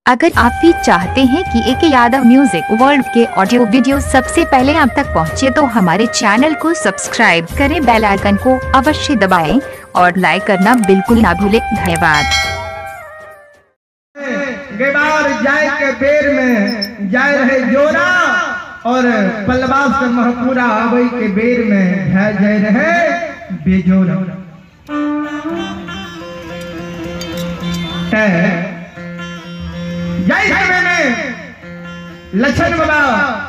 अगर आप भी चाहते हैं कि एके यादव म्यूजिक वर्ल्ड के ऑडियो वीडियो सबसे पहले आप तक पहुंचे तो हमारे चैनल को सब्सक्राइब करें, बेल आइकन को अवश्य दबाएं और लाइक करना बिल्कुल ना भूलें। धन्यवाद। गेबार जाय के बेर में जाय रहे जोरा और पलवा से महपूरा आवे के बेर में जाय रहे बेजोरा। जय समय में लक्षण बाबा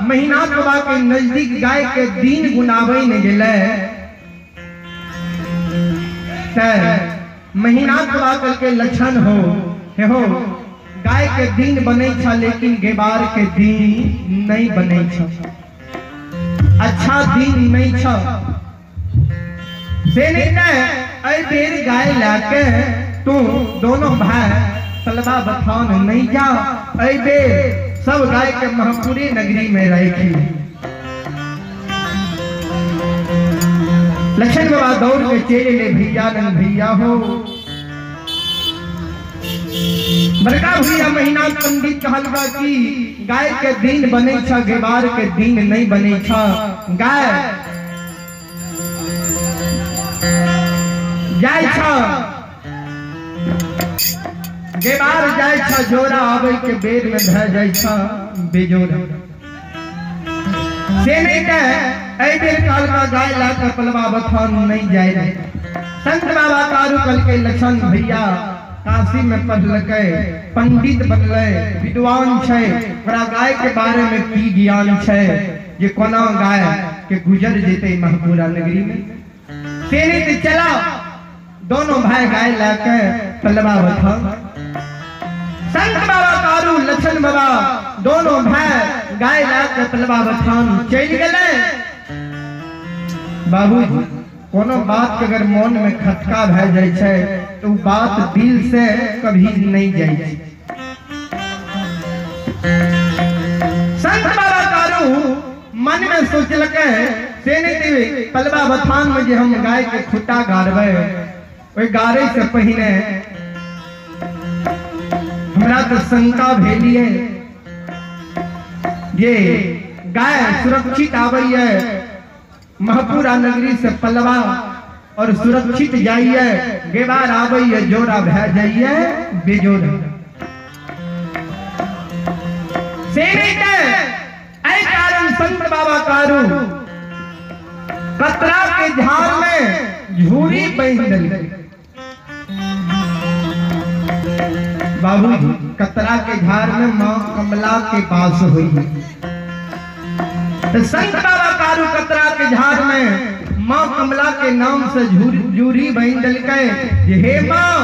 महीनाथ बाबा के नजदीक गाय के दिन गुनावे ने गेले। महीनाथ बाबा के लक्षण हो गाय के दिन बने छा लेकिन गेबार के दिन नहीं बने छा, अच्छा दिन नहीं छा। से नहीं बेर गाय लाके तू दोनों भाई तलबा बथान नहीं जा, अबे सब गाय के महपूरी नगरी में रही। लक्षण बाबा दौड़ के चेले ले भैया हो बड़का भैया महीना पंडित कहलबा कि गाय के दिन बने छा, गेबार के दिन नहीं बने छा। गाय जाय छा गेबार जाय छा जोरा आवे के बेर में ध जाय छा बेजोरा। से नहीं कह ऐ बेर काल का गाय ला कर पलवा बथान नहीं जाय रहे। संत बाबा तारू कल के लक्षण भैया काशी में पढ़लके, पंडित बनले, विद्वान छे, बड़ा गाय के बारे में की ज्ञान छे जे कोना गाय के गुजर जेते महपूरा नगरी में। से नहीं चला दोनों भाई गाय लाके पलवा बथान। संत बाबा तारू लक्षण बाबा दोनों भाई गाय लाके पलवा बथान चल गए। बाबूजी कोनो बात के अगर मन में खटका भय जाय छे तो बात दिल से कभी नहीं जाय छे। संत बाबा तारू मन में सोचलके से नहीं पलवा बथान में जे हम गाय के खुट्टा गाड़बे, ओई गाड़े से पहले हमरा तो शंका भेलिए ये गाय सुरक्षित आवे महपूरा नगरी से पलवा और सुरक्षित जाइए, गेबार आवे जोरा भै जाइए बेजोरा। से ऐ कारण संत बाबा तारू कतरा के झाड़ में झूरी बांध बाबू कतरा के झाड़ में मां कमला के पास हुई। तो संत बाबा तारू कतरा के झाड़ में मां कमला के नाम से जूरी बांध के हे मां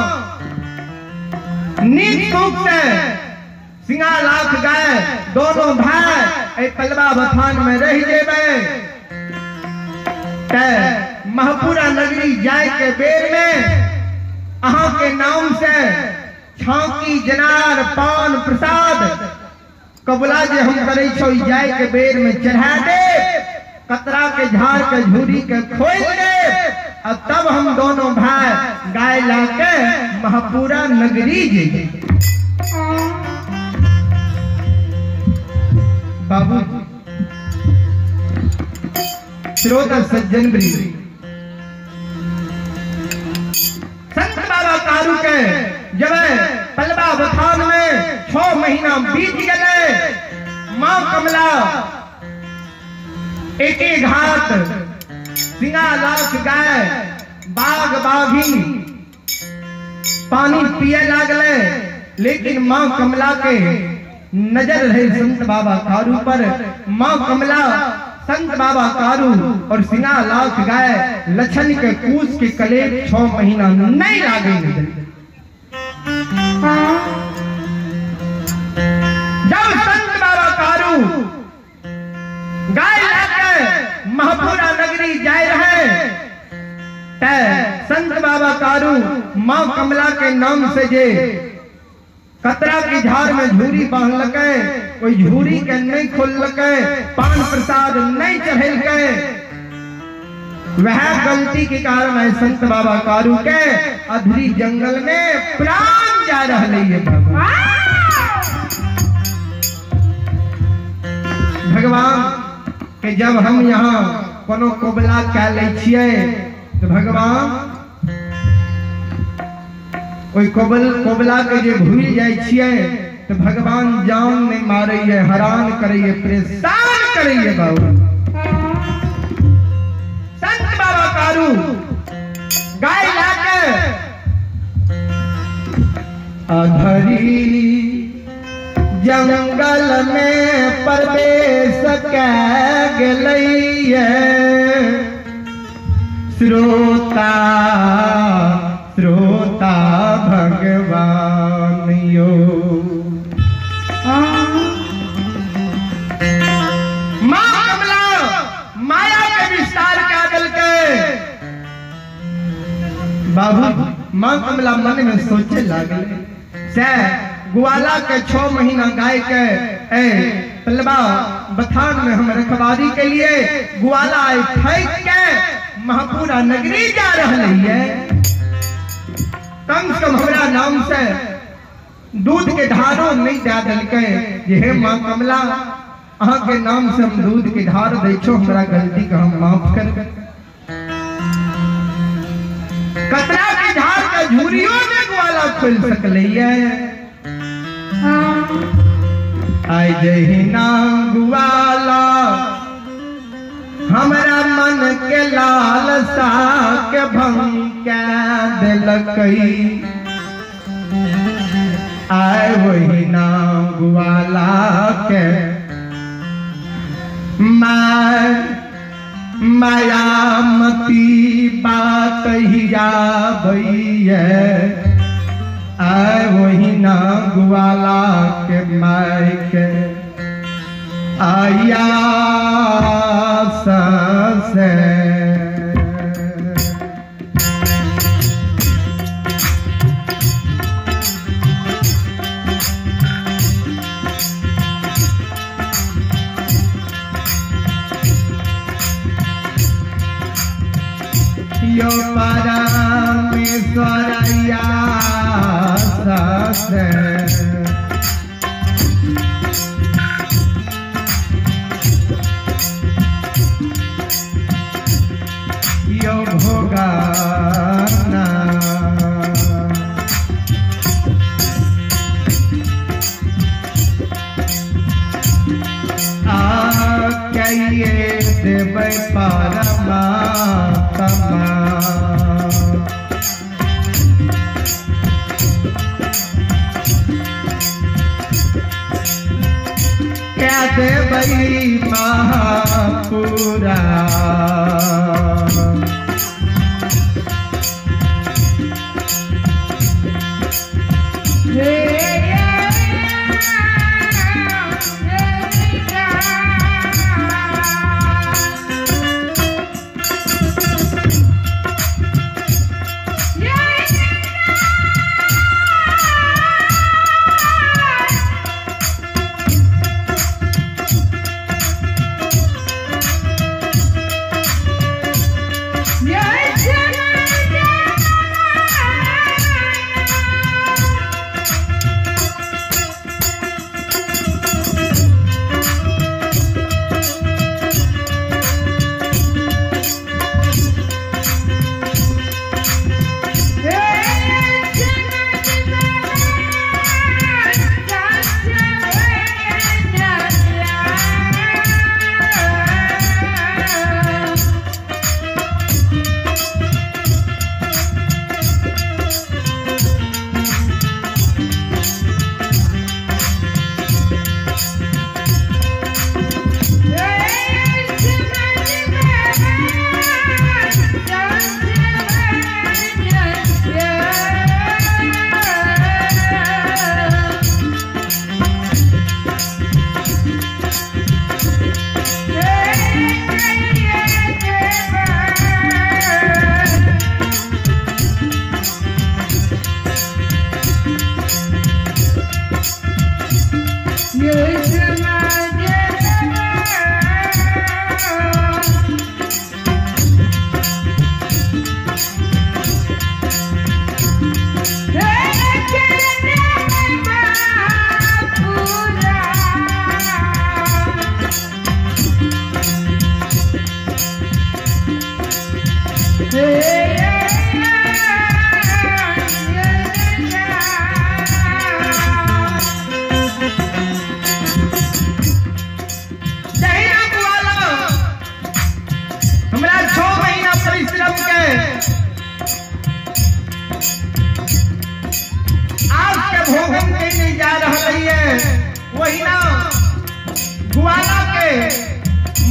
नीक रूप से सिंगा लाख गाय दोनों भाई पलवा बथान में रह जेबे। महपूरा नगरी जाय के बेर में अहां के नाम से छाकी जनार पान प्रसाद कबुला जे हम करे छो जाय के बेर में चढ़ा दे, कतरा के झाड़ के झूरी के खोल दे, और तब हम दोनों भाई गाय लाके महपूरा नगरी जे। बाबू श्रोता सज्जन वृंद संत बाबा तारू के जब पलवा बथान में 6 महीना बीत गए, मां कमला एके घाट सिंगा लाख गाय बाग बाघी पानी पिए लागले, लेकिन मां कमला के नजर रहे संत बाबा तारू पर। मां कमला संत बाबा तारू और सिंगा लाख गाय लक्षण के कूस के कलेब 6 महीना नहीं लागे। जब संत बाबा तारू गाय लाके महपूरा नगरी जाय रहे, संत बाबा तारू मां कमला के नाम से जे कतरा की झाड़ में झूरी बांधलके, कोई झूरी के नहीं खोललके, पान प्रसाद नहीं चढ़ेलके। वह गलती के कारण है संत बाबा तारू के अधरी जंगल में प्राण जा रहे। कि जब हम यहाँ कोनो कोबला कह ले छिए तो भगवान कोई कोबला के जे भूल जाय छिए तो भगवान जान नहीं मारे है, हैरान करे, परेशान करे बाबू। संत बाबा कारू गाय लाके अधरी जंगल में प्रवेश कै गेलैये, श्रोता श्रोता भगवान यो। माँ कमला माया के विस्तार क्या दिल के बाबू। माँ कमला मन में सोचे लागले से ग्वाला के 6 महीना गाय के तलबा बथान में हम रखवारी के लिए ग्वाला फेंक के महापुरा नगरी जा रही है। कम से कम हमारा नाम से दूध के धारो नहीं दे दिलके। ये माँ कमला अहाँ के नाम से हम दूध के धार दे छो, हमारा गलती का हम माफ कर। कतरा की धार का झूरियों में ग्वाला खुल सकले आय जही ना ग्वाला हमारा मन के लालसा के भंग के दिलकई। आय वही ना ग्वाला के मायामती बात हिया भैया। आय वही ना ग्वाला के माय के आया से यो परमेश्वरया से यो भोगाना कहिए देव परमात्मा। क्या देवई महापुरा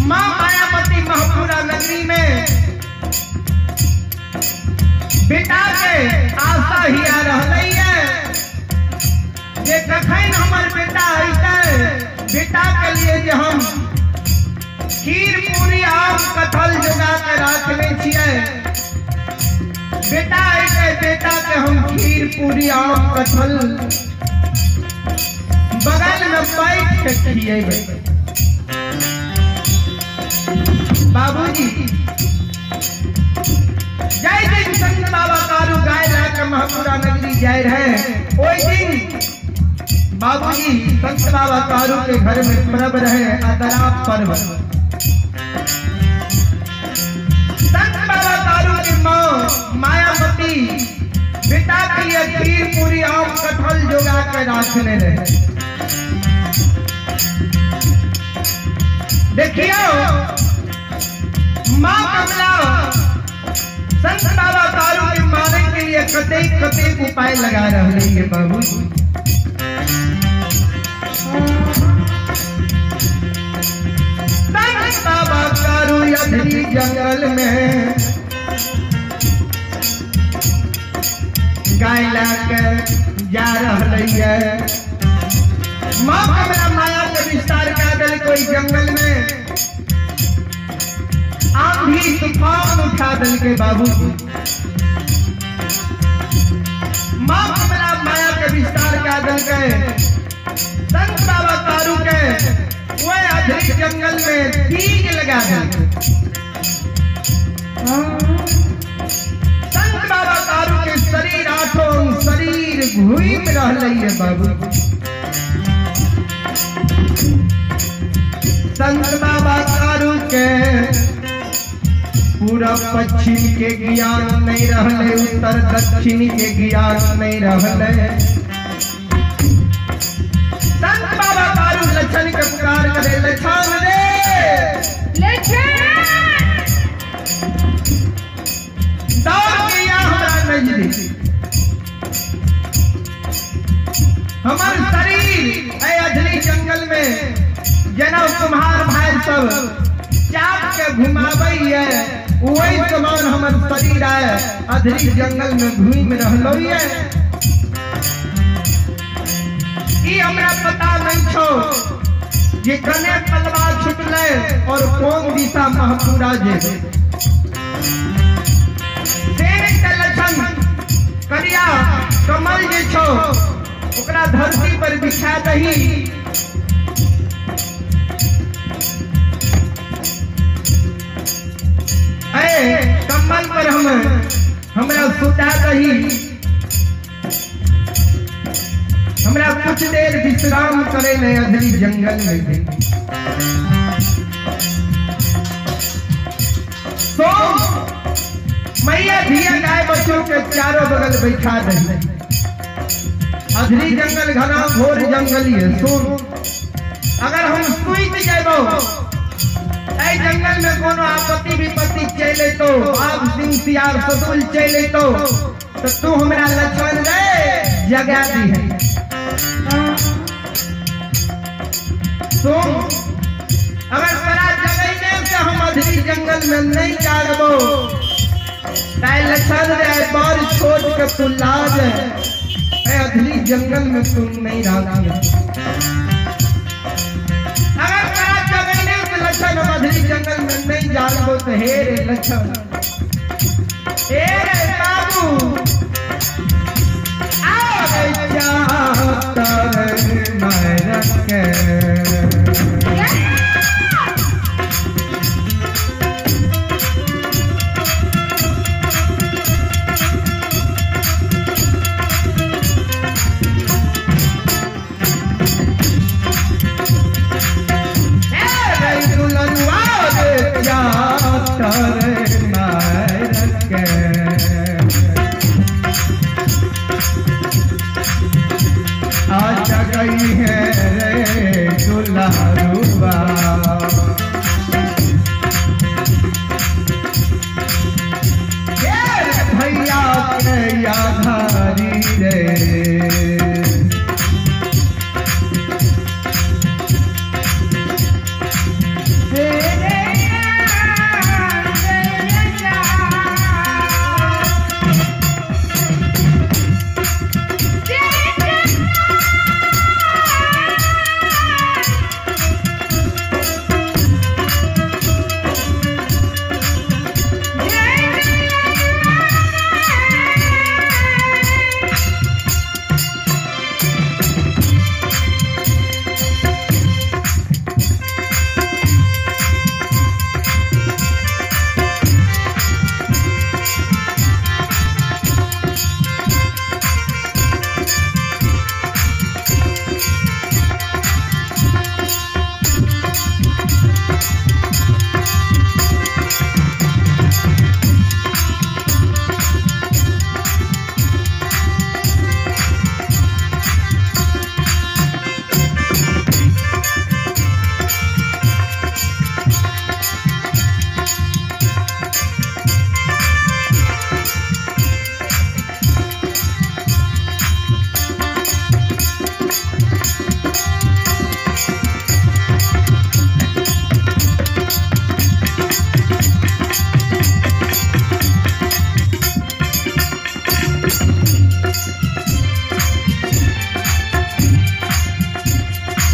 माँ मायावती महपुरा नगरी में बेटा के आशा ही आ रही है जे कखन हमर बेटा अइतै, बेटा के लिए जे हम खीर पूरी आम कटहल जोगा के राखले छियै, बेटा अइतै, बेटा के हम खीर पूरी आम कटहल बगल में बैठ के खिएबै। बाबूजी जय दिन संत बाबा कारू गाय लाके महपुरा नगरी जाए रहे। ओई दिन बाबूजी संत बाबा कारू के घर में पर्व रहे, अदरा पर्व। संत बाबा कारू की माँ मायावती बेटा के लिए खीर पूरी आम कटहल जोगा के राखने रहे। देखियो माँ कमला संत बाबा कारू के मारे के लिए कतेक कतेक उपाय लगा रही है। बाबू संत बाबा कारू अधरी जंगल में गाय लाके जा रही है। माँ कमला माया के विस्तार का दल कोई जंगल में आंधी तूफान उठा दल के। बाबू माँ कमला माया के विस्तार का दल के संत बाबा कारू के वो अधरी जंगल में तीग लगा दे। संत बाबा कारू के शरीर आठों शरीर घूम रही है। बाबू संत बाबा कारू के पूरा पश्चिम के ज्ञान नहीं रहले, उत्तर दक्षिण के ज्ञान नहीं रहले। संत बाबा कारू लक्षण के पुकार करे, लक्षण रे दौड़ गया हमारा नजदीक। हमार शरीर है अधरी जंगल में जनौ कुम्हार भाई सब चाप के घुमाबै है, वही समान हमर शरीर है अधरी जंगल में घूम रहलो है। ई हमरा पता नहीं छो ये कने पलवा छुटले और कौन दिशा महपुरा जेबे। शेर के लक्षण करिया कमल जे छो ओकरा धरती पर बिछा दही। कम्बल पर हमरा सुता दही, हमरा कुछ देर विश्राम करे न अधरी जंगल में। तो मैया धिया गाय बच्चों के चारों बगल बैठा दही। अधरी जंगल घना घोर जंगल है। सुन, अगर हम सुइत जाबो जंगल में कोनो आपत्ति विपत्ति चले तो आप सिंह सियार सदुल चले तो तू हमरा लक्षण रे जगा दी है। तो अगर तरा जगैने से हम अधरी जंगल में नहीं जाबो ताई लक्षण रे बार छोड़ के तू लाज अधरी जंगल में तू नहीं रहा। लक्षण अधरी जंगल में नहीं जानो तो हे रे लक्षण, हे रे बाबू आ जाता मरक आजा गई है रे दुल्हरुआ। भैया के याधारी रे तेरे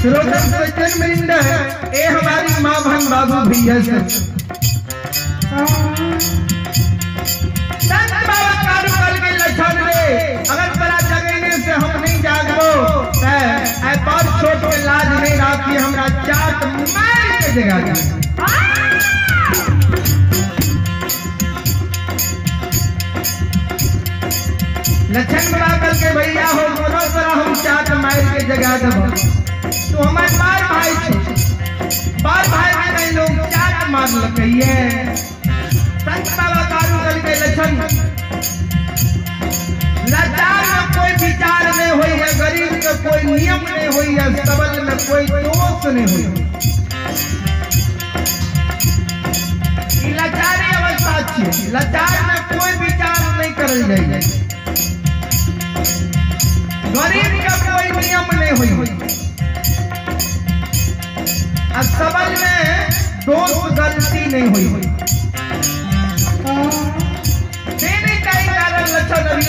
श्रोता सज्जन वृंद, ए हमारी माँ बहन बाबू भैया से संत बाबा कारू कल के लक्षण रे, अगर बड़ा जगने से हम नहीं जागो ऐ पर छोट के लाज नहीं राखी हमरा चाट मार के जगा दे। लक्षण बड़ा कल के भैया हो दोनों तरह हम चाट मार के जगा देब। तो हमारे बार भाई में कई लोग चाट मार लकइए। संत बाबा कारू कल के लक्षण लाचार में कोई विचार नहीं हुई है, गरीब का कोई नियम नहीं हुई है, सबल में कोई दोष नहीं हुई। लाचारी अवस्था अच्छी, लाचार में कोई विचार नहीं करल जाए, गरीब का कोई नियम नहीं हुई, और सबल में दोष गलती नहीं हुई।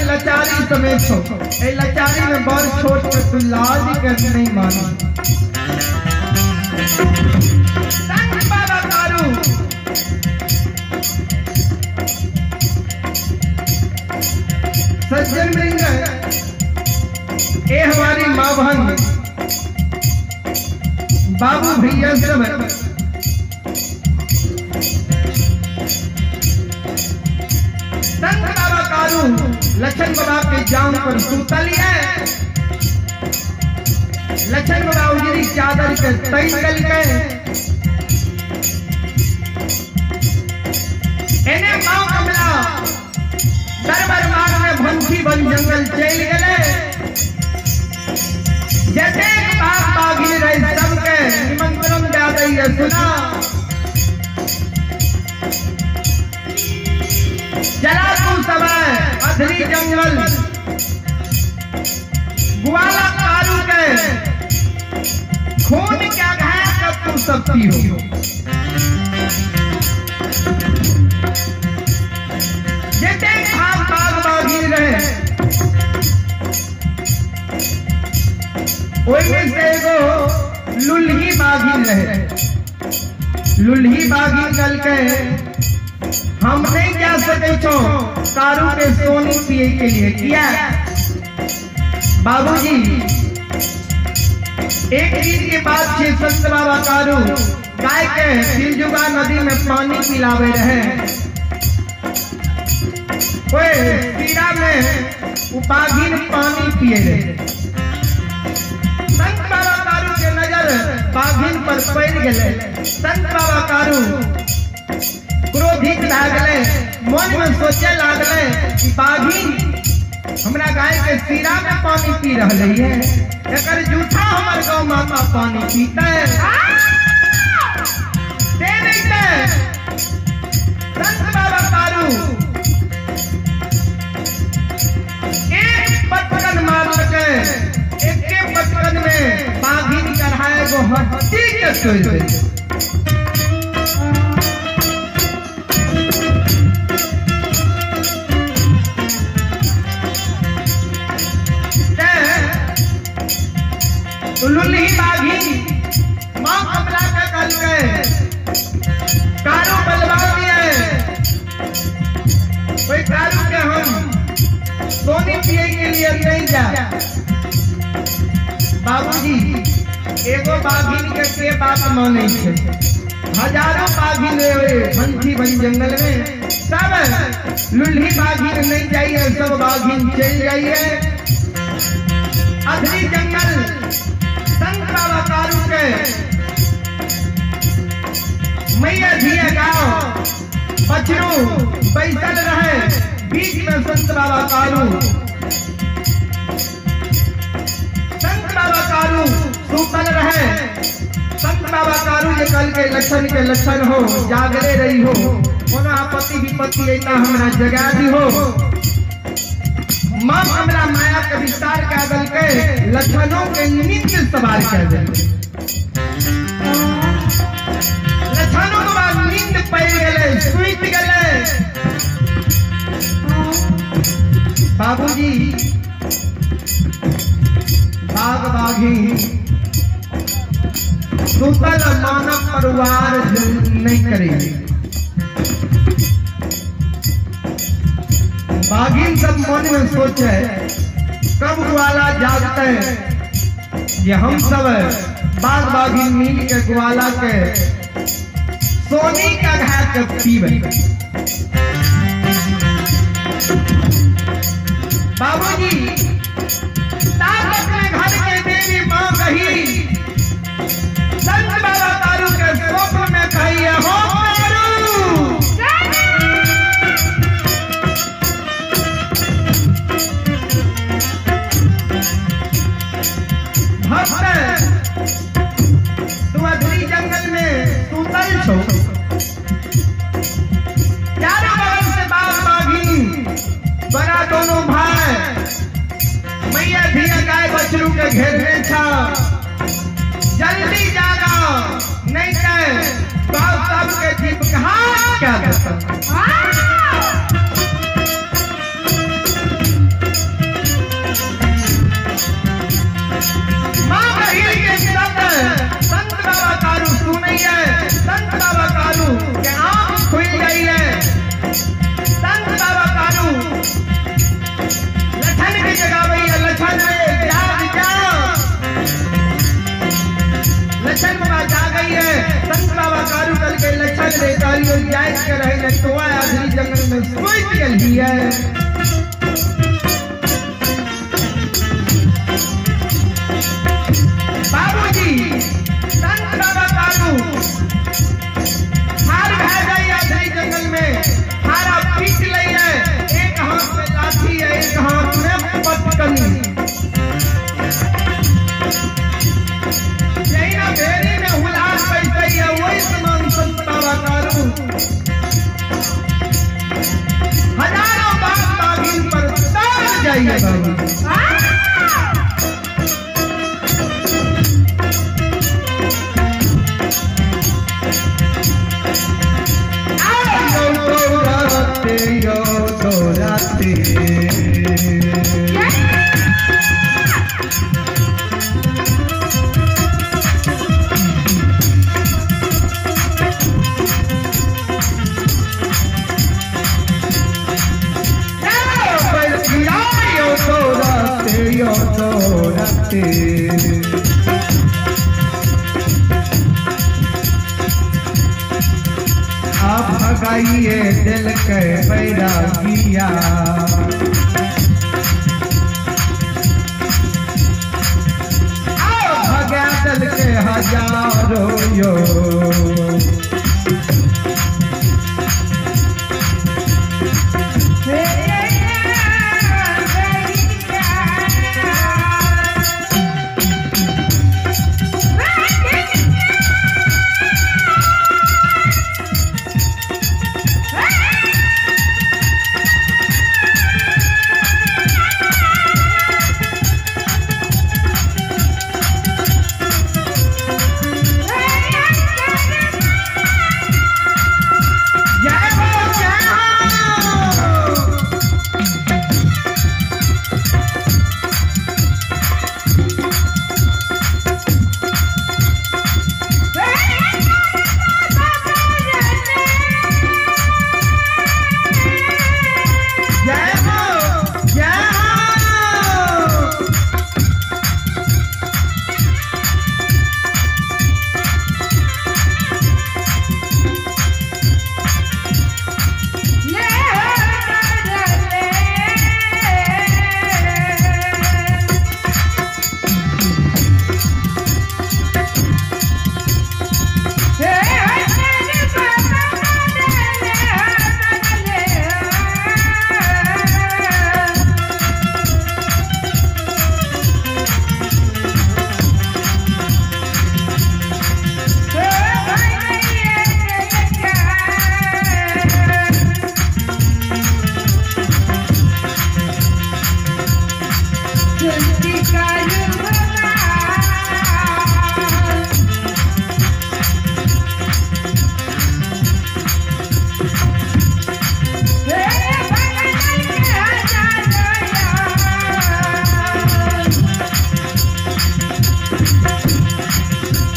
लाचारी समेत हो ए लाचारी में बड़ छोट के तू लाज कर नहीं मानी। संत बाबा कारू सज्जन वृंद, ए हमारी माँ बहन बाबू भैया सब संत बाबा कारू लक्षण बाबा के जाम पर सूतल है। लक्षण बाबा उजरी चादर के तैकल के एने मां कमला दरबार मार में भंसी बन जंगल चल गए। जैसे बाग बागी रहे सबके निमंत्रण दे दी है सुना। जला तू समय अधरी जंगल ग्वाला कारू के खून क्या घाय कब तू सब पी हो। जैसे भाग बाग बागी रहे ओइमे से एगो लुल्ही बागी रहे। लुल्ही बागी कल के हम नहीं जा सके छो कारू के सोनी पिए के लिए किया। बाबूजी एक दिन के बाद छे संत बाबा कारू गाय के सिलजुगा नदी में पानी पिलावे रहे। ओए पीड़ा में उपागिन पानी पिए रहे। संत बाबा कारू के नजर बाघिन पर पड़ गए। संत बाबा कारू क्रोधित लागले, मन में सोचे लागले कि बाघिन हमरा गाय के सिरा में पानी पी रही है, एकर जूठा हमर गौ माता पानी पीता है। संत बाबा कारू एक पटकन मार सके, एक पटकन में बाघिन चढ़ाए गो हड्डी के तोड़ दे। लुल्ही बाघिन मां कमला का कल गए कारू बलवा दिए। कोई कारू के हम सोनी पिए के लिए नहीं जा। बाबूजी एगो बाघिन के बात माने छे, हजारों बाघिन बंसी बन जंगल में, सब लुल्ही बाघिन नहीं जाइए, सब बाघिन चल जाइए। अधरी जंगल संत बाबा कारू के मैया धिया गाँव बछरू बैसल रहे। बीच में संत बाबा कारू सूतल रहे। संत बाबा कारू ये कल के लक्षण हो, जागरे रही हो, होना पति विपत्ति ऐसा हमरा जगा दी हो। मां हमरा माया के विस्तार कर दल के लक्षणों के नित्य सवार कर दे। लक्षणों के बाद नींद पड़ गए, सुइत गए। बाबूजी बाघ बाघी सुतल मानव परिवार नहीं करेगी। बागिन सब मन में सोचे कब ग्वाला जागते ये हम सब बाग बागिन मिल के ग्वाला के सोनी का घर के पीबे। बाबूजी अपने घर के देवी माँ कही संत बाबा तारू के स्वप्न में कही हो तुम अधरी जंगल में सुतल छो, चारों बगल से बाग बागिन बड़ा दोनों भाई मैया धिया गाय बछरू के घेरने छा। जल्दी जागा नहीं तो बाप साहब के जीप कहाँ क्या देता। संत बाबा तारू सुनिए, संत बाबा तारू के आँख खुल जाइए। संत बाबा तारू लखन की जगह भैया लखन जाग जाओ। लखन बाबा जाग गई है। संत बाबा तारू कल के लखन रे तारियों जाग के रहे तो आधरी जंगल में सोच गई है। बाबूजी संत बाबा तारू हार बह गई आधरी जंगल में, हारा पीट ली है। एक हाथ में लाठी है, एक हाथ में पटकनी। यही ना भेड़ी में हुलास बैठी है, वही समान संत बाबा तारू हजारों बाग बागिन पर तार जाइए। बाबू आप भगाइए दिल के बैरागिया, भगा दिल के हजारों यो।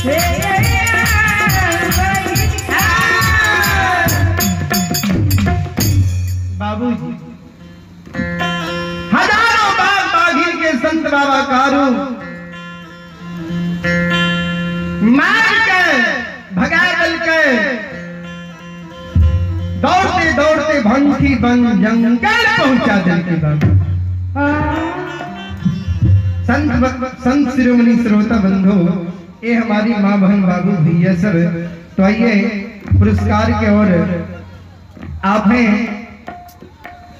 Yeah, yeah, yeah. कारू मार के भगा दल के दौड़ते दौड़ते भंठी बन जंगल पहुंचा दिल के बन। संत शिरोमणि श्रोता बंधु, ये हमारी माँ बहन बाबू भैया सब, तो आइए पुरस्कार के ओर। आपने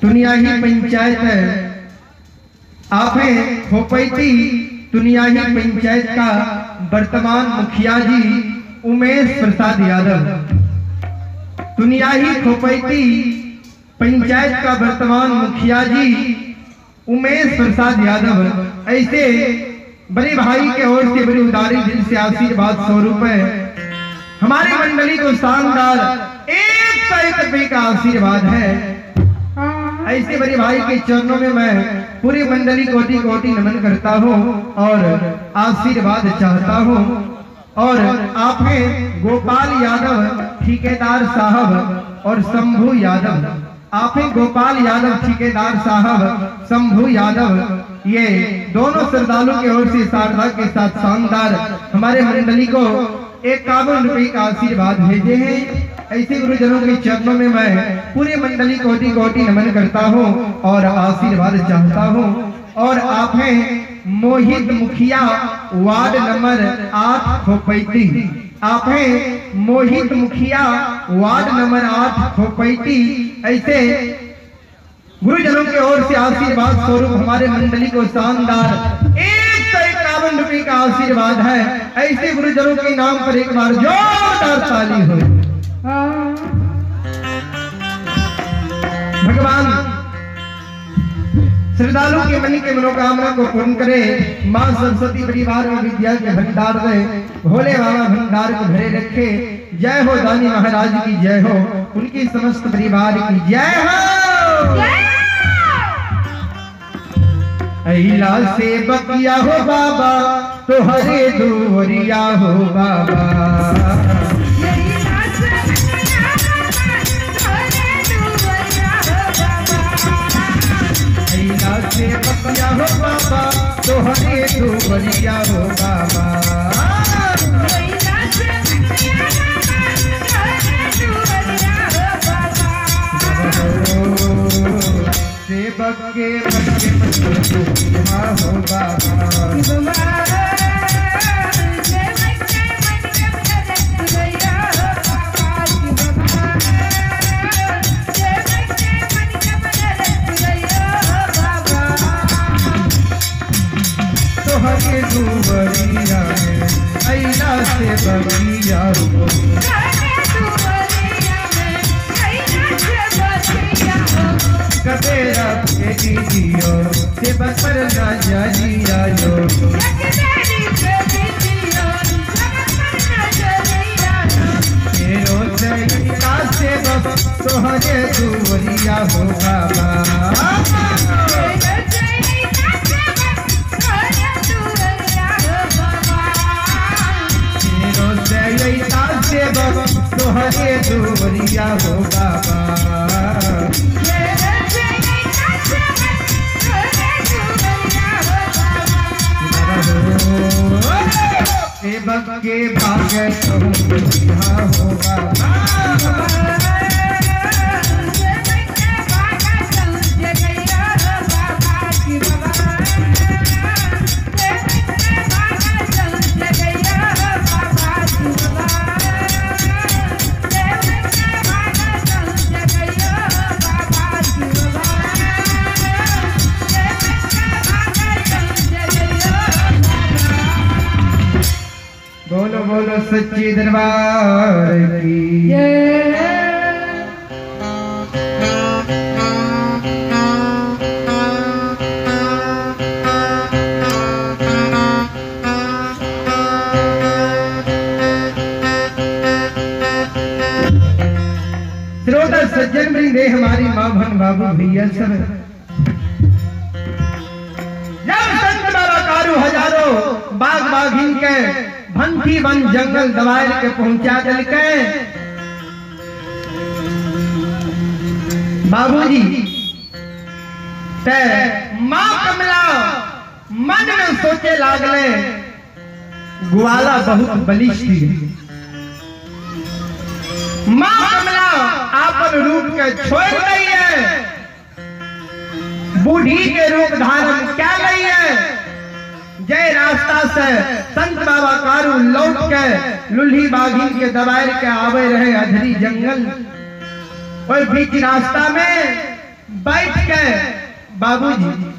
दुनियाही पंचायत, आपने खोपैती दुनियाही पंचायत का वर्तमान मुखिया जी उमेश प्रसाद यादव, दुनियाही खोपैती पंचायत का वर्तमान मुखिया जी उमेश प्रसाद यादव, ऐसे बड़े भाई के ओर से बड़ी उदारी दिल से आशीर्वाद 100 रुपए हमारी मंडली को शानदार 101 रुपए का आशीर्वाद है। ऐसे बड़े भाई के चरणों में मैं पूरी मंडली कोटि कोटि नमन करता हूँ और आशीर्वाद चाहता हूँ। और आपने गोपाल यादव ठेकेदार साहब और शंभू यादव, आपने गोपाल यादव ठेकेदार साहब शंभू यादव, ये दोनों श्रद्धालु की ओर से शारदा के साथ शानदार हमारे मंडली को 51 रुपए का आशीर्वाद भेजे हैं। ऐसे गुरुजनों के चरणों में मैं पूरी मंडली कोटि कोटि नमन करता हूँ और आशीर्वाद चाहता हूँ। और आप हैं मोहित मुखिया वार्ड नंबर 8 खोपैती, आप हैं मोहित मुखिया वार्ड नंबर 8 खोपैती, ऐसे गुरुजनों की ओर से आशीर्वाद स्वरूप हमारे मंडली को शानदार 151 रुपए का आशीर्वाद है। ऐसे गुरुजनों के नाम पर एक बार जोरदार ताली हो। भगवान श्रद्धालु के मन की मनोकामना को पूर्ण करे। मां सरस्वती परिवार में विद्या के भंडार दे, भोले बाबा भंडार को भरे रखे। जय हो दानी महाराज की जय हो, उनकी समस्त परिवार की जय हो। अहिला से बकिया हो बाबा तो हरे दुवरिया हो बाबा, से बकिया हो बाबा तो हरे दुवरिया हो बाबा, सेवक के बच्चे हो बाबा, हरे दुवरिया में अइला से बगिया हो, कबेरा के दीदियो से बसर ना जालिया जो, तेरो सैया से बस तो हरे दुवरिया हो बाबा, तो हरे दुवरिया हो बाबा, सेवक के भाग्य हो बाबा, बोलो बोलो सच्चे दरबार की श्रोता सज्जन वृंदे, हमारी माँ बहन बाबू भैया सब, जब संत बाबा कारू हजारों बाग बाघिन के भंठी बन जंगल दवार के पहुंचा दल के, बाबूजी ते माँ कमला मन में सोचे लागले ग्वाला बहुत बलिष्ठ है। माँ कमला आपन रूप के छोड़ रही है, बूढ़ी के रूप धारण क्या रही है। जय रास्ता से संत बाबा कारू लौट के लुल्ही बाघी के दबाएर के आवे रहे अधरी जंगल। और बीच रास्ता में बैठ के बाबूजी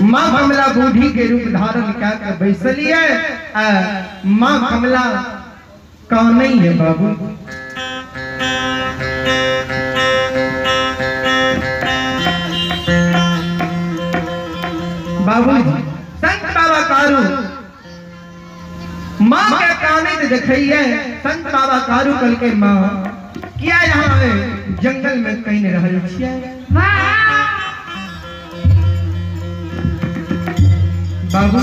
माँ कमला बूढ़ी के रूप धारण करके बैसली है। माँ कमला कौन नहीं है बाबू? बाबूजी संत बाबा कारू माँ के काने देखिए। संत बाबा कारू कल के माँ क्या यहाँ जंगल में कहीं नहीं रह बाबू।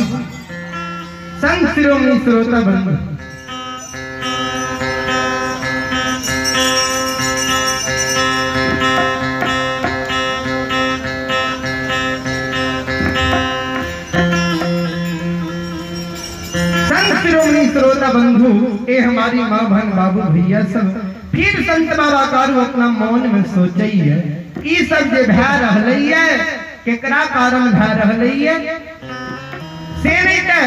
संत शिरोमणि श्रोता बंधु शिरोमणि श्रोता बंधु ये हमारी माँ बहन बाबू भैया सब फिर संत बाबा कारू अपना मौन में सोचे है ई सब जे भय रहलई है केकरा कारण भय रहलई है से नहीं कह।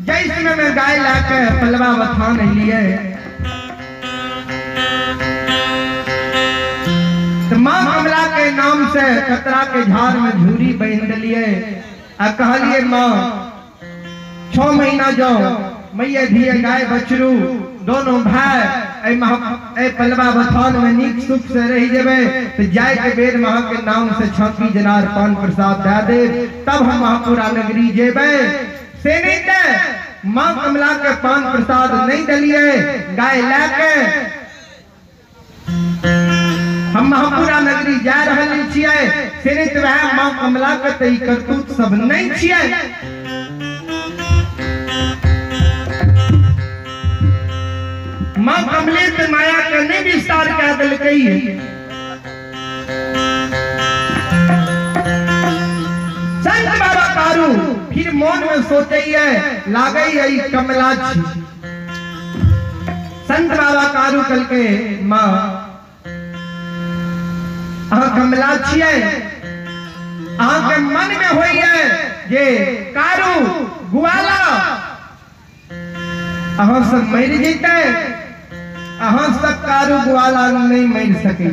जैसे में गाय लाके पलवा बथान लिए तो माँ कमला के नाम से कतरा के झाड़ में झूरी बांध लिए आ कहलिए माँ 6 महीना जाओ मैया धिये गाय बछरू दोनों भाई ए पलवा बथान में नीक सुख से रही जेबे तो जाय के बेर महा के नाम से छाती जनार पान प्रसाद दे दे तब हम महापुरा नगरी जेबे से नहीं दे। माँ कमला के पान प्रसाद नहीं दलिए गाय लेके हम महापुरा नगरी जा रहे छिए से नहीं तो वह माँ कमला के तई करतूत सब नहीं छिए। माँ कमले से माया करने विस्तार क्या दिल कही है। संत बाबा कारू फिर मौन में सोचे है लागई है कमला छी। संत बाबा कारू कल के माँ कमला छिए के मन में होई है जे कारू ग्वाला सब मर जीते सब कारू ग्वाला नहीं मर सके।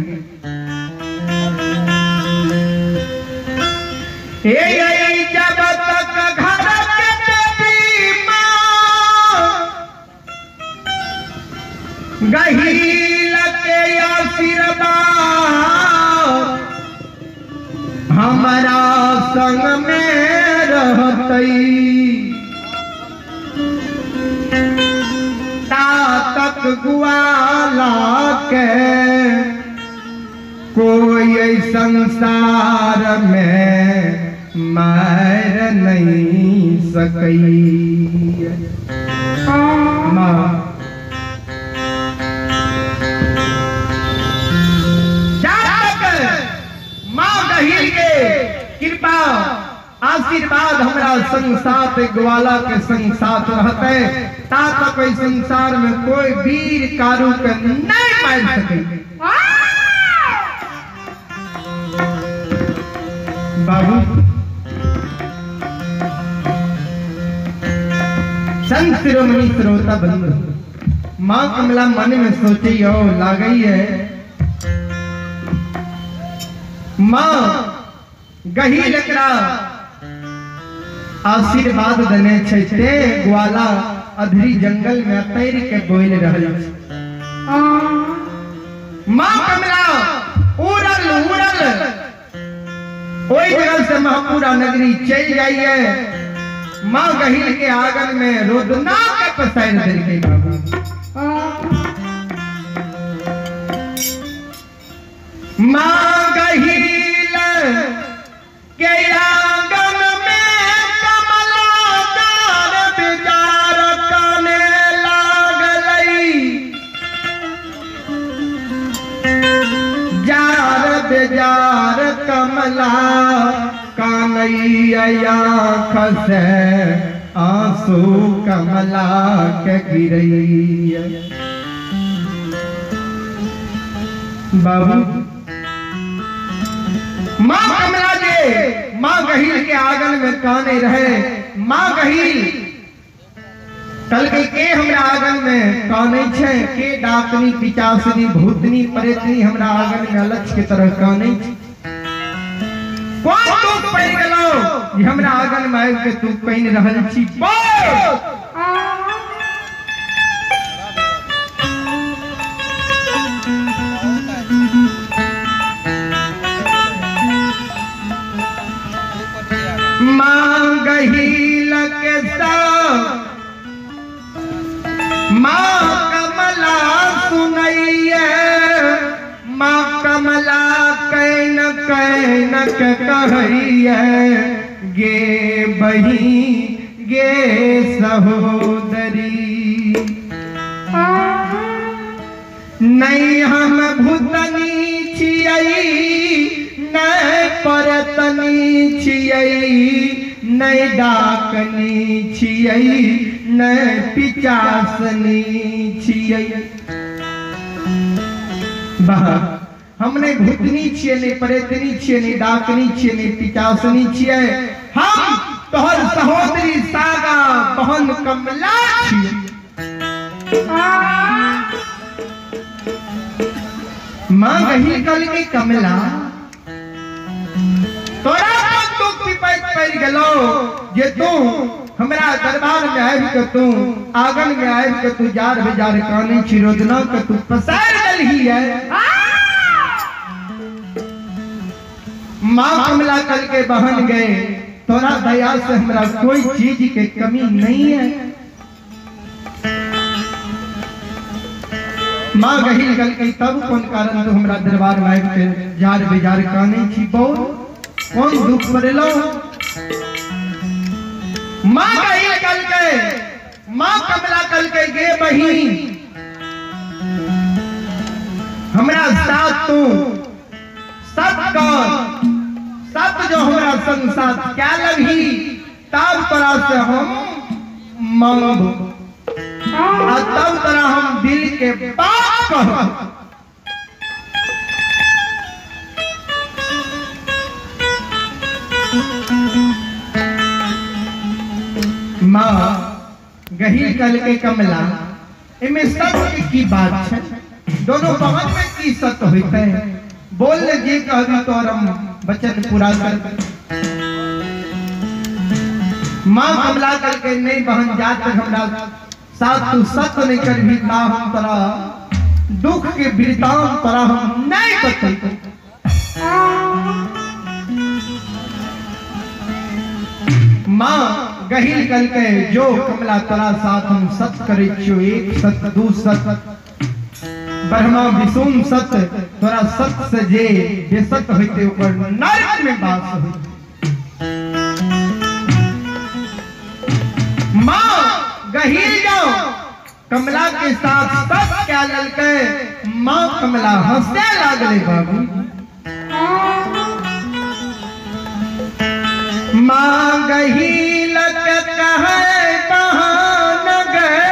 जब तक घर के माँ गहील के आशीर्वाद हमारा संग में रहतई तक ग्वाला के कोई संसार में मार नहीं सकई। माँ गहील के कृपा आशीर्वाद हमारा संसार ग्वाला के संसार रहते ता कोई संसार में कोई वीर कारू के नहीं मार सके। बाबू संत शिरोमणि श्रोता बंधु माँ कमला मन में सोची हो लागई है माँ गही लकड़ा आशीर्वाद देने छे ग्वाला अधरी जंगल में तैर के बोल रहल। माँ कमला उड़ल उड़ल ओई जगह से महापुरा नगरी चल जाइए। माँ गहील के आंगन में रोदना के पसार दे गई। माँ गहील के आंगन में कमलादार बिजार काने लागलई। जार बिजार कमला आँख से आंसू कमला के गिरैया। बाबू माँ कमला के माँ गहील के आंगन में काने रहे। माँ गहील कल के हमरा आंगन में काने छे के डाकनी पिचासनी भूतनी प्रेतनी हमरा आंगन में अलक्ष के तरह काने छे। कौन तू पड़ गेलो ये हमरा आंगन में आबि के तू कहीं रहल छी बोल। माँ गहील के सब माँ कमला सुनैया। माँ कमला कैन कैन के कहैया गे बही गे सहोदरी। नहीं हम भूतनी छियै नहीं परतनी छियै नहीं डाकनी छियै नहीं पिचासनी छियै। हमने भूतनी छियै नहीं प्रेतनी छियै नहीं डाकनी छियै नहीं पिचासनी छियै। हम तोहर सहोदरी सागा बहन कमला छियै। माँ गहील कल के कमला तोरा दुख विपैत पड़ गेलो जे तू हमरा दरबार में आबि के तू आंगन में आबि के तू जार बेजार काने छी रोदना के तू पसार देलही है। माँ कमला कल के बहन गए तोरा दया से हमरा कोई चीज के कमी नहीं है। माँ गहील कल के तब कौन कारण तू हमरा दरबार में आबि के जार बेजार काने छी बोल कौन दुख पड़ेलो। माँ गहील कल के माँ कमला कल के गे बहिन हमरा साथ तू सब जो हमरा संग साथ क्या लगी तब तरह से हम मांगब तब तरह हम दिल के बात कहब। माँ गहील कल के कमला इनमें सत्य की बात है। दोनों बहन में की सत्य होता है बोल जे कहबी तो हम वचन पूरा कर। माँ कमला कल के नहीं बहन जात तक हमरा साथ तू सत्य नहीं करबी ना हम तरह दुख के वृतांत तरह हम नहीं बतैते। माँ गहील कल के जो कमला तोरा साथ हम सत्य करे छियो एक सत्य दू सत्य ब्रह्मा विष्णु सत्य तोरा सत्य से जे बेसत्य होते ऊपर नरक में वास होते। माँ गहील जाओ कमला के साथ सत्य क्या ललके माँ कमला हंसने लागले बाबू। माँ गहील के कहे बहन गए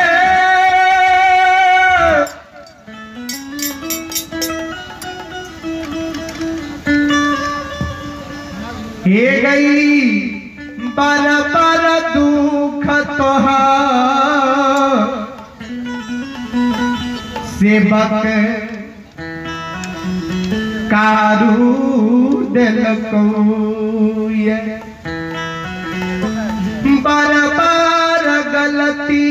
हे गई बर बर दुख तोहार सेवक कारू दिलको बार बार गलती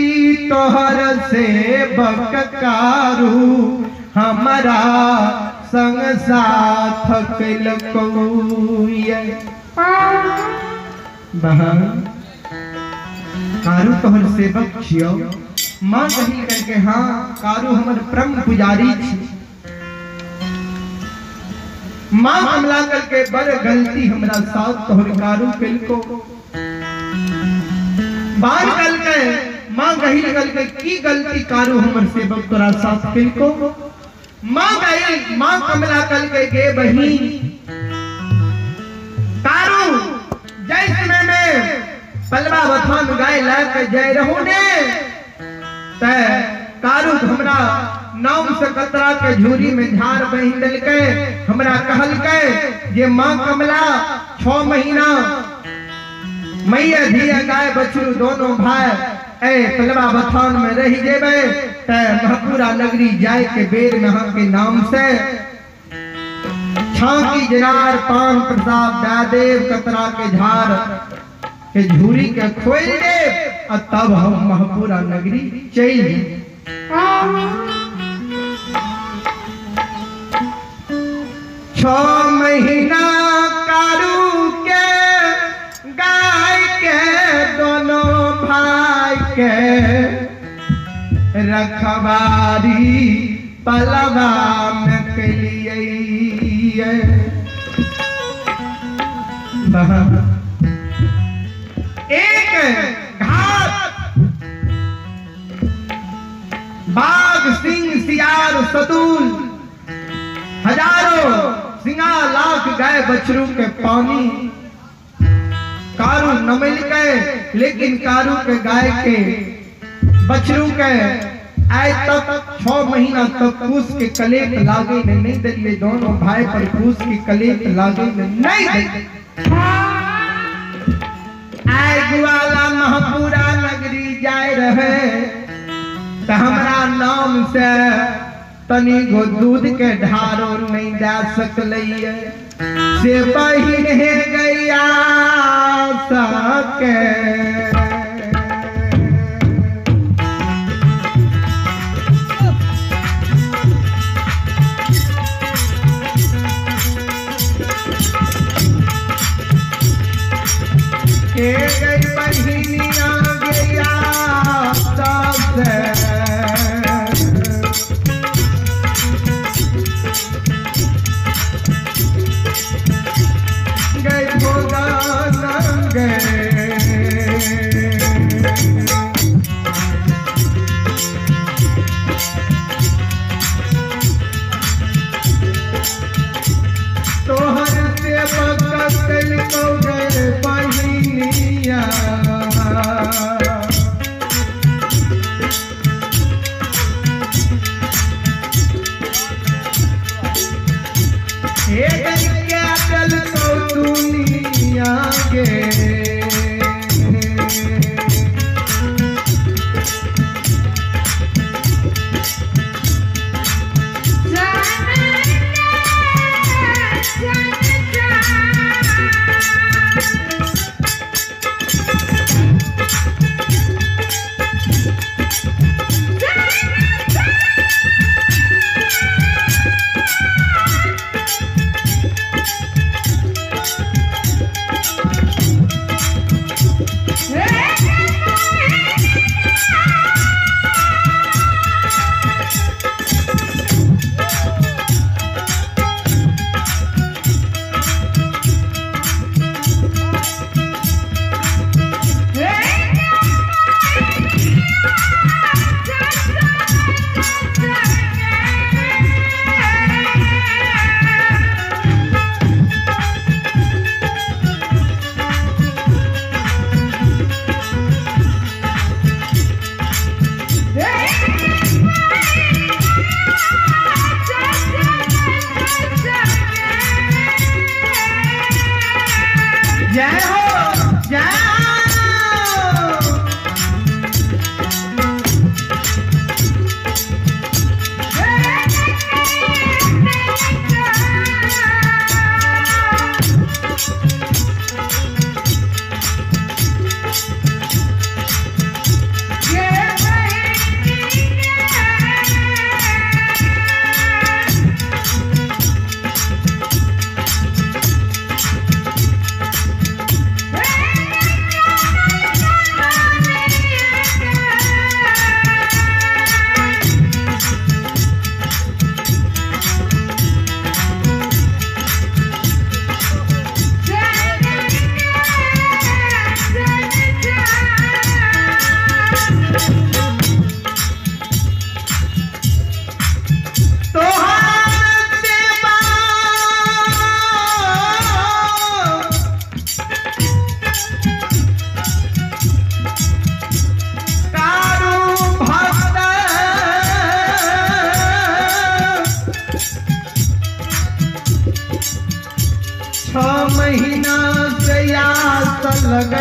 तोहर सेवक कारू हमारा संग साथ कैलको। बहन कारू तोहर सेवक छियो। माँ गहील करके हाँ कारू हमर परम पुजारी छी। माँ कमला करके बड़ गलती हमरा साथ तोहर कारू कैलको। बार कल के माँ गहील कल के की गलती कारू हमर सेवक तोरा साथ कैलको। माँ गहील माँ कमला कल के गे बहिन कारू जय समय में पलवा बथान गाय लाग जय रहू ने ते कारू हमरा नाम से कतरा के झूरी में झाड़ बहिंदल के हमरा कहल के जे मां कमला 6 महीना मैया धिया गाय बछरू दोनों भाई ए पलवा बथान में रह जेबे ते महपुरा नगरी जाय के बेर में हम के नाम से छाकी जनार पान प्रसाद दादेव कतरा के झाड़ के झूरी के खोल दे और तब हम महपुरा नगरी चल 6 महीना कारू के गाय के दोनों भाई के रखवारी पलवा में के लिए एक घाट बाघ सिंह सियार सतूल हजारों सिंगा लाख गाय बछरू के पानी कारू न मिल गए लेकिन कारू के गाय के बछरू के आए तक 6 महीना तक पूस के कलेप लागे में नहीं दिए दोनों भाई पर पूस के कलेप लागे में नहीं दिए आए ग्वाला महपुरा नगरी जाए रहे तो हमरा नाम से तनी गो दूध के ढारो नहीं जा सकलैये से बहिन है गैया सके गई बहिनिया गैया सबसे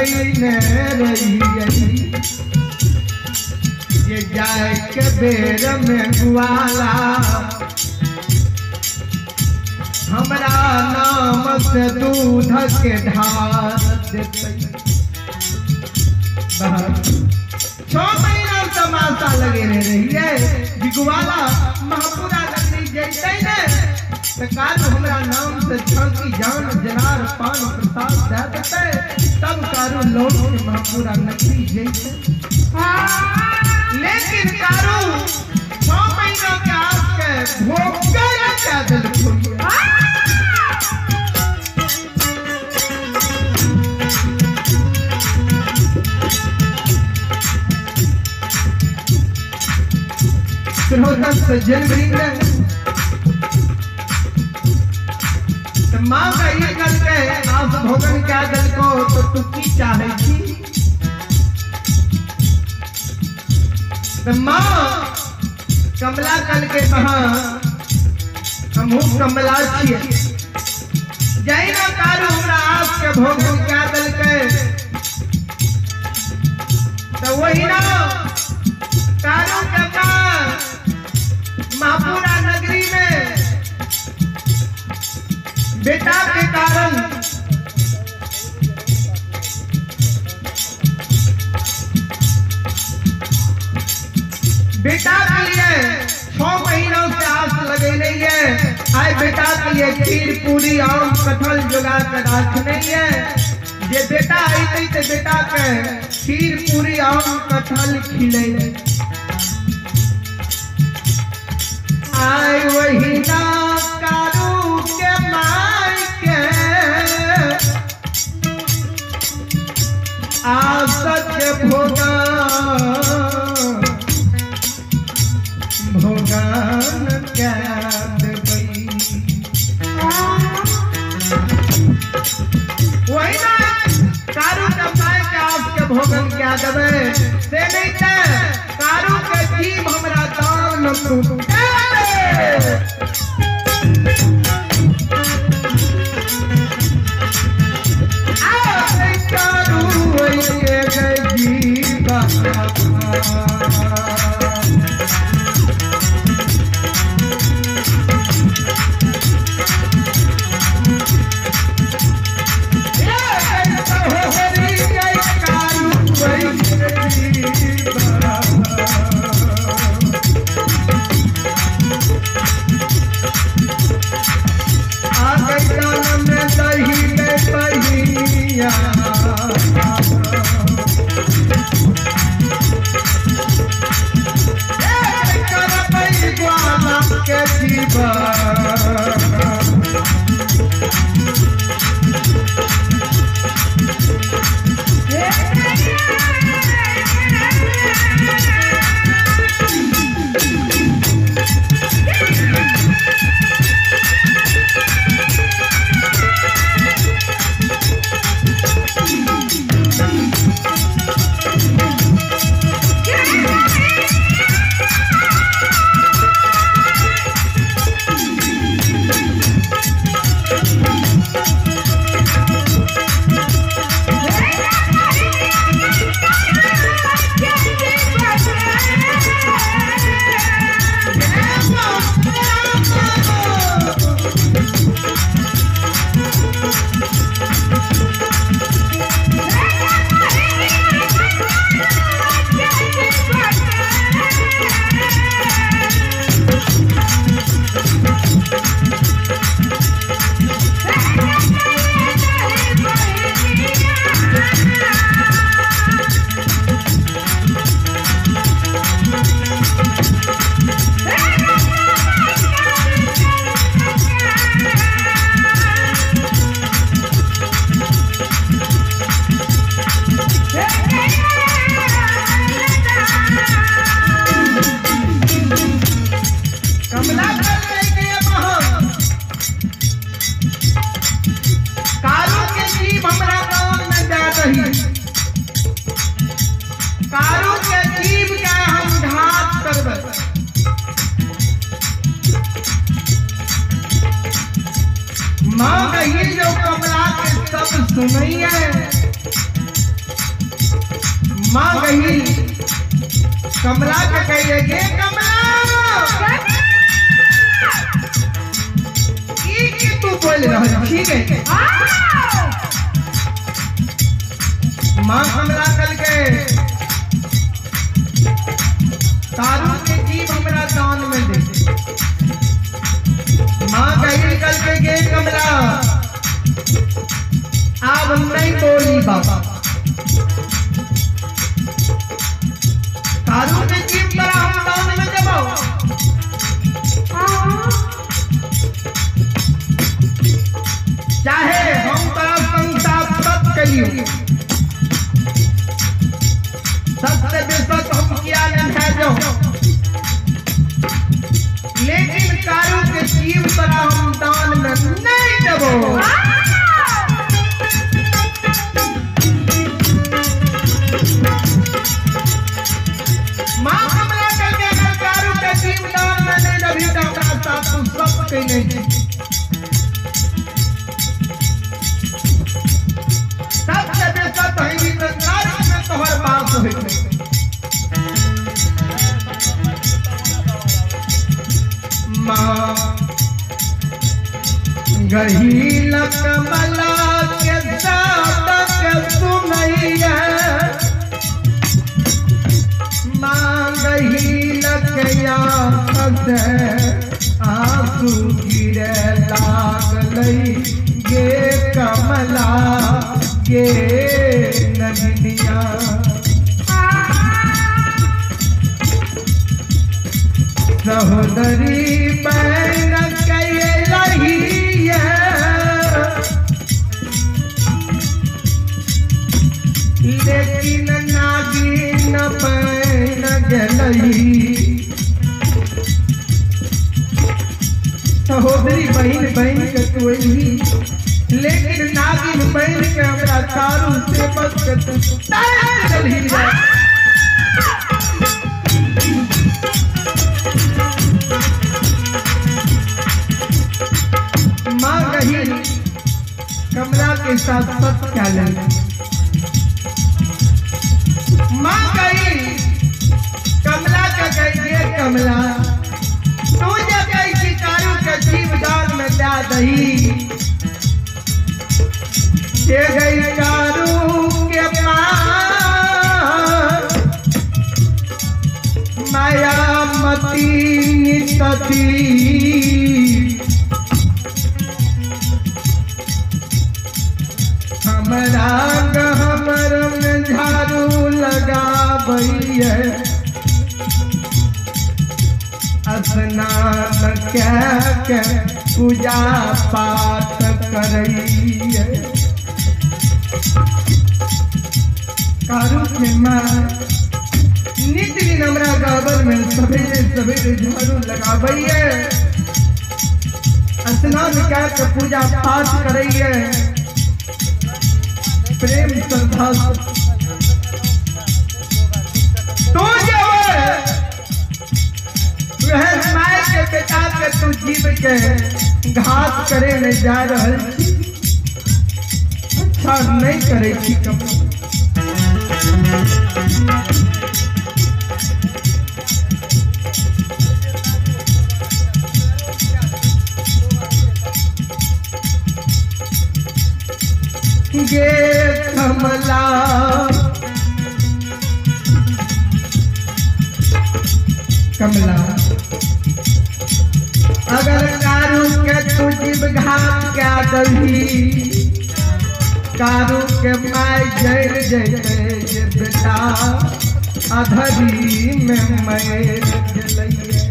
कैने रही ये जाए के बेर में गुआला हमरा नाम से दूध के ढार देते 6 महीना तमाशा लगे रही है गुआला महापुरा नगरी जैसे ने काल हमरा नाम से छाती जान जनार पान प्रसाद दे देते तब कारू लोग के महापुरा नगरी जैसे लेकिन कारू 6 महीना के आस के भोग क्या दिल फिर जनवरी में माँ का ये करके आप भोगन क्या दल को तो तुकी चाहे थी तो माँ कमला कल के कहा हम कमला छिए जय ना कारू हमरा आप के भोगन क्या दल के तो वही ना कारू के महापुरा नगरी में बेटा के कारण बेटा के लिए 6 महीनों से आस लगे नहीं है आए बेटा के लिए खीर पूरी आम कटहल जुगा कर रख नहीं है ये बेटा आई थी तो बेटा के खीर पूरी आम कटहल खिले आए वही ना कारू के माई के आसत के भोगान क्या देबई वही ना कारू के माई के आस के भोगन क्या देबे से नहीं ते कारू के जीव हमरा दान न तू माँ कही जो कमला के सब सुनई है माँ गई कमला के कहिए गे कमला की तू बोल रहा ठीक है। माँ कमला कल के तारू के जीव हमरा दान में दे। माँ गई कल के गे कमला अब नहीं बोली बाबा तारू के जीव पर हम दान में देबो। चाहे हम तोरा संसार सब कलियो सबसे बेसत हम किया है जो लेकिन कारू के जीव पर हम दान में नहीं देबो। माँ कमला करके कारू के जीव दान में नहीं देबी तो हमरा साथ तू सब के नहीं सबसे बेसत है भी तो कारू में तोहर बात होई। माँ गही कमला के साथ सुनैया माँ गही लकया आंसू गिरे लागलई गे कमला गे नगनिया। सहोदरी बहन कहलही लेकिन नागिन बहन गलही। सहोदरी बहन बहन के तोही लेकिन नागिन बहन के हमरा कारू से बस के गलही। माँ गही कमला के साथ सच क्या लगी। माँ गई कमला का कहिए कमला तू जब गई कारू के जीवदान में जा दही के गई कारू के पास माया मती तथी हमरा हमर में झाड़ू लगा भैया स्नान के पूजा पाठ करैया। कारू के माँ नित्य दिन हमरा गाबर में सवेरे सवेरे झाड़ू लगाबैया स्नान के पूजा पाठ करैया प्रेम श्रद्धा तो वह माय के बेटा के तू जीव के घात करे न जा रहल अच्छा नहीं करे छी कम। गे कमला कमला अगर कारू के तू जीव घात क्या दही कारू के माय जैर जैसे बेटा अधरी में मैं जलैया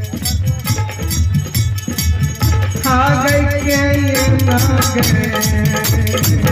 खा गई के ना गए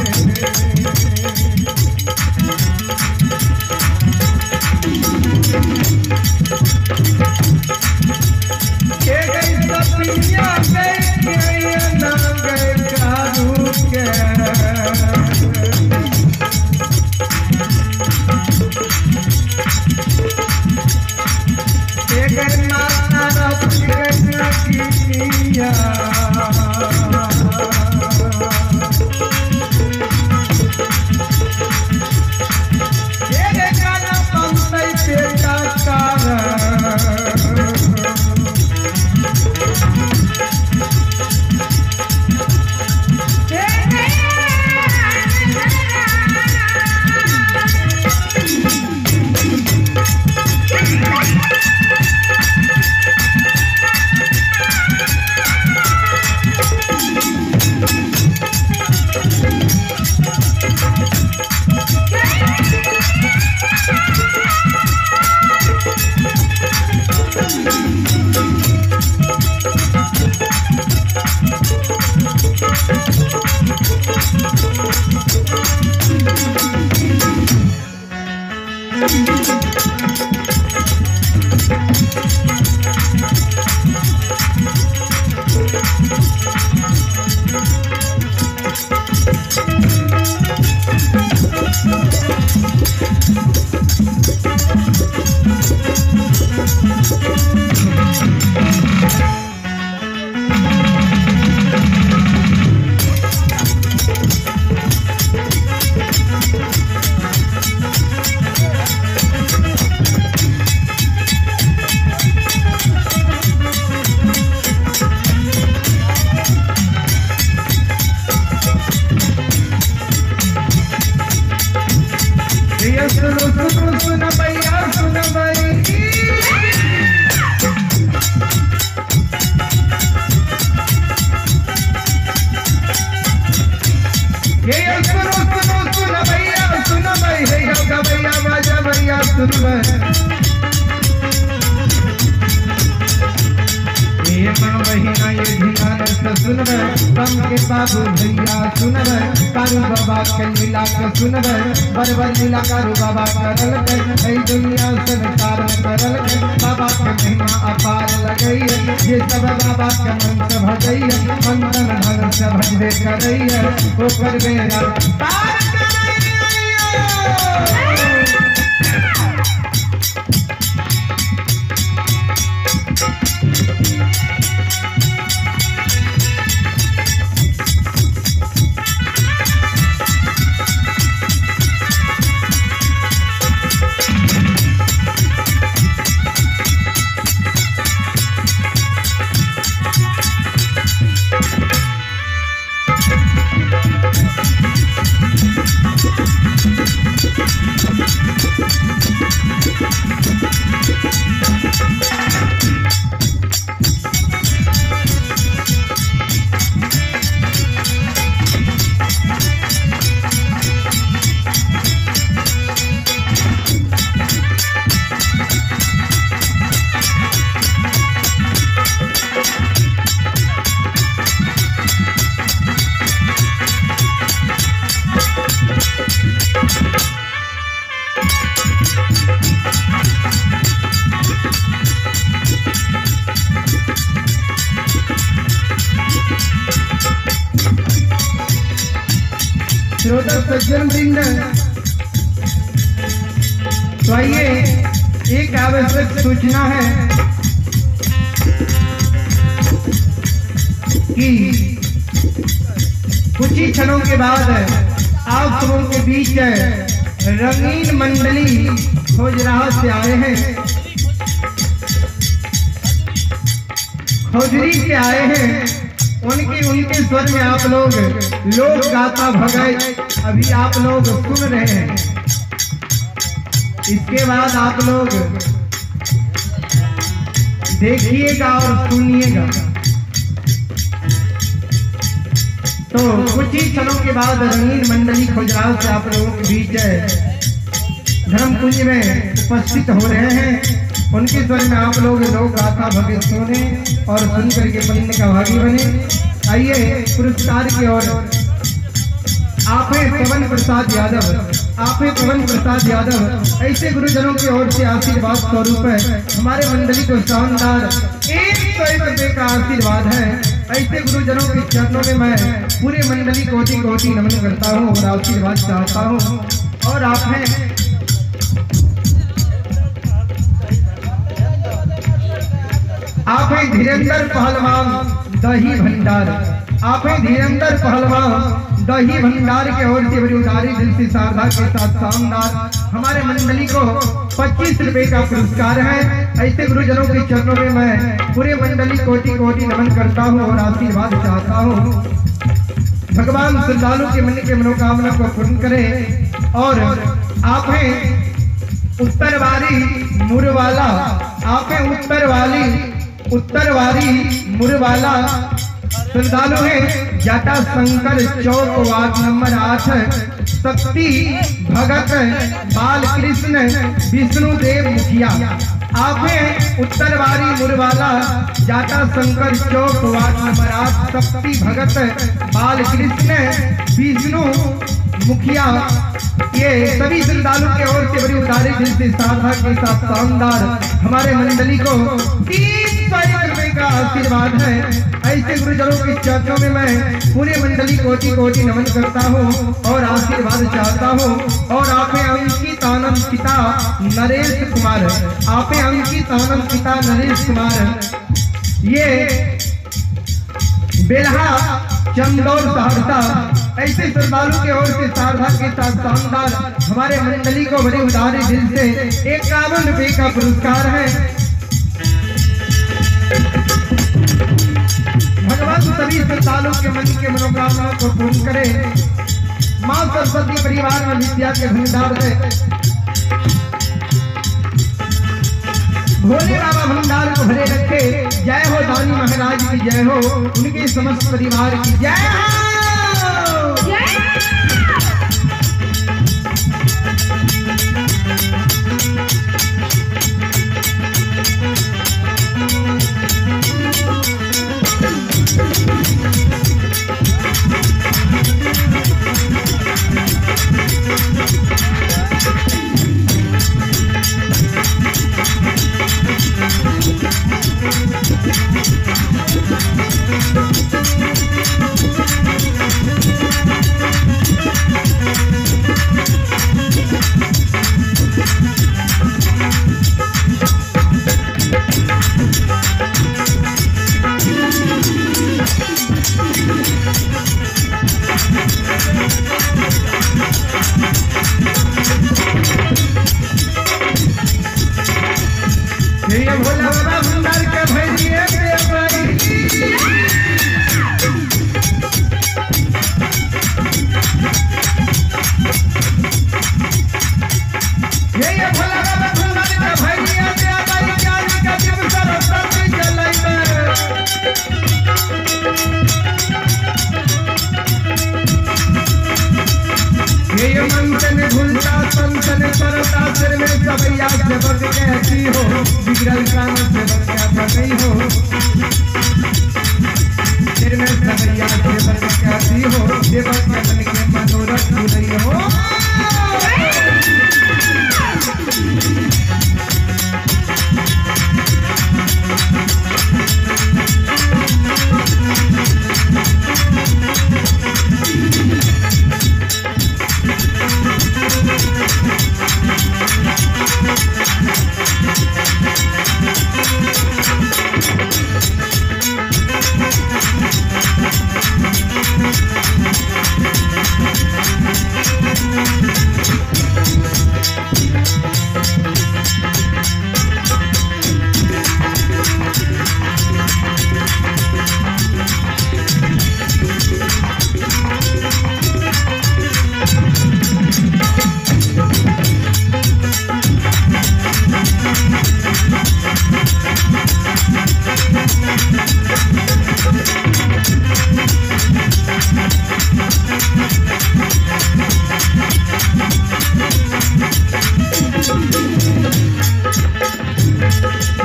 बाबू भैया सुनब कारू बाबा के लीला के सुनब बरबर लीला कारू बाबा करल के दुनिया संसार में करल के बाबा के महिमा अपार लगई ये सब बाबा के मन से भजई मन तन धन से भजबे करई ओ करबे पार जन्मदिन तो आइए एक आवश्यक सूचना है कि कुछ ही क्षणों के बाद आप सबों के बीच रंगीन मंडली खोजराहा से आए हैं, खोजरी से आए हैं। उनके स्वर में आप लोग लोक गाथा भगत अभी आप लोग सुन रहे हैं। इसके बाद आप लोग देखिएगा और सुनिएगा। तो कुछ ही क्षणों के बाद रंगीन मंडली खोजराहा से आप लोगों के बीच धर्म कुंज में उपस्थित हो रहे हैं। उनके स्वर में आप लोग लोक गाथा भगत सुने और सुन करके पुण्य का भागी बने। आइए पुरस्कार की ओर। आप हैं पवन प्रसाद यादव, आप हैं पवन प्रसाद यादव। ऐसे गुरुजनों की ओर से आशीर्वाद स्वरूप है हमारे मंडली को शानदार 100 रुपये का आशीर्वाद है। ऐसे गुरुजनों के चरणों में मैं पूरे मंडली कोटि कोटि नमन करता हूँ और आशीर्वाद चाहता हूँ। और आप हैं धीरेन्द्र पहलवान दही भंडार, आप हैं धीरेन्द्र पहलवान दही भंडार के ओर से बड़ी उदारी दिल से श्रद्धा के साथ शानदार हमारे मंडली को 25 रुपए का पुरस्कार है। ऐसे गुरुजनों के चरणों में मैं पूरे मंडली कोटि कोटि नमन करता हूँ और आशीर्वाद चाहता हूँ। भगवान श्रद्धालु के मन के मनोकामना को पूर्ण करे। और आप हैं उत्तरवारी मुरवाला, आप हैं उत्तरवारी मुरवाला श्रद्धालु है जाटा शंकर चौक वार्ड नंबर 8 शक्ति भगत बाल कृष्ण विष्णुदेव मुखिया। आप हैं उत्तरवारी मुरवाला जाटा शंकर चौक वार्ड नंबर 8 शक्ति भगत बाल कृष्ण विष्णु मुखिया ये सभी श्रद्धालु के ओर से बड़ी उदारी दिल से साधा के साथ शानदार हमारे मंडली को 300 रुपए का आशीर्वाद है। ऐसे गुरुजनों के चरणों में मैं पूरे मंडली कोटि कोटि नमन करता हूँ और आशीर्वाद चाहता हूँ। और आपे अंकित आनंद पिता नरेश कुमार, आपे अंकित आनंद पिता नरेश कुमार ये बेलहा चंदौर सहरसा ऐसे श्रद्धालु के ओर से शारदा के साथ शानदार हमारे मंडली को बड़े उदारी दिल से 51 रुपए का पुरस्कार है। भगवान सभी श्रद्धालु के मन के मनोकामना को पूर्ण करे। मां सरस्वती परिवार में विद्या के भंडार है। भोले बाबा भंडार को भरे रखे। जय हो दानी महाराज की जय हो, उनके समस्त परिवार की जय हो। भोला बाबा भंडार के भैया कहती हो बिगड़ल कान से बच्चा बगई हो, सिर में सबैया से बच कहती हो देवक के मन के मनोरथ भूलई हो।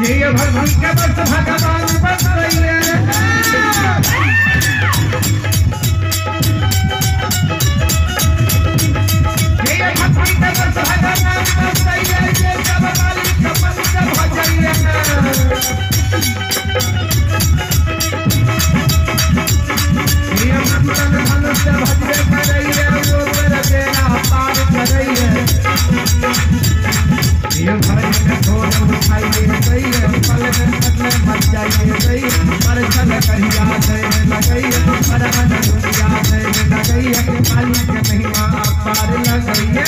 ये भगवान के बस भगवान बस रही है। ये भक्ति के बस भगवान बस रही है। ये सब मालिक का मन से भज रही है। ये मन धन से भज कर रही है। वो कर देना पार कर रही है। ये भाई का थोड़ा उठाई गई है। पल में पल मच जाइए गई पर चल कहिया देने लगई पर मन दुनिया देने लगई काली के महिमा पार लगई है।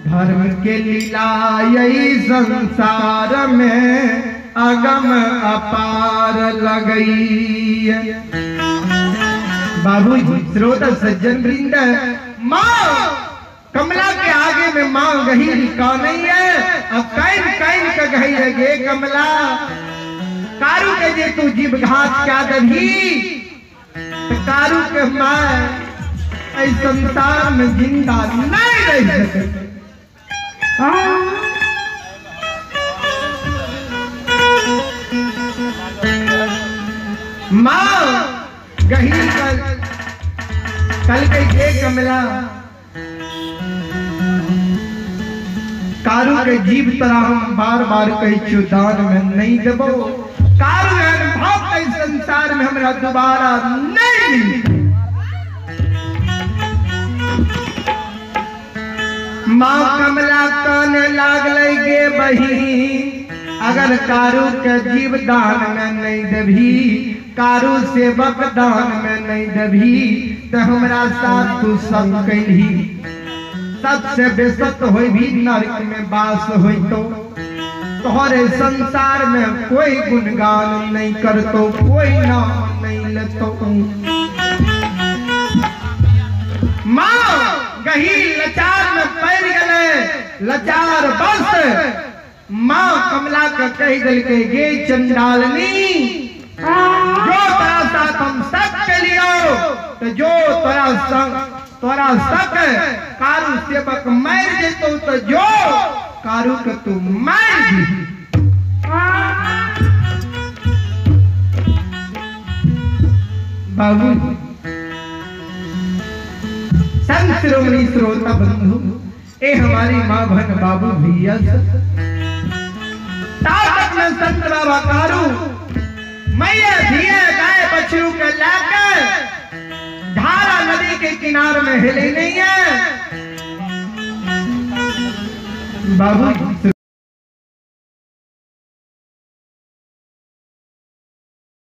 धर्म के लीला यही संसार में अगम अपार लगई। बाबू श्रोता सज्जन वृंद, माँ कमला के आगे में माँ गही का नहीं है। अब कैन कैन का गही है गे कमला, कारू के जे तू जीव घात क्या दही, कारू के माँ इस संसार में जिंदा नहीं रह सके। माँ गही कल के कमला, कारू के जीव तरह हम बार बार कही चुदान में नहीं देबो। कारू अनुभव के संसार में हमरा दोबारा नहीं। माँ कमला कान लागले गे बही, अगर कारू के जीव दान में नहीं देभी, कारू सेवक दान में नहीं देभी, तो हमरा साथ तू सब कही सबसे बेसत होई भी नरक में बास होई। तो तोहरे संसार में कोई गुणगान नहीं करतो, कोई नाम नहीं लेतो। माँ गही लाचार में पैर गले, लाचार बस माँ कमला का कही दिल के गे चंडालनी, जो तेरा साथ हम सब के लियो, तो जो तोरा सक कारू सेवक मर जेतो, तो जो कारू के तू मर जी। बाबू संत शिरोमणि श्रोता बंधु, ए हमारी माँ बहन बाबू भैया ताकत में संत बाबा कारू मैया धिया गाय बछरू के लाकर धारा नदी के किनारे में हिले नहीं है। बाबू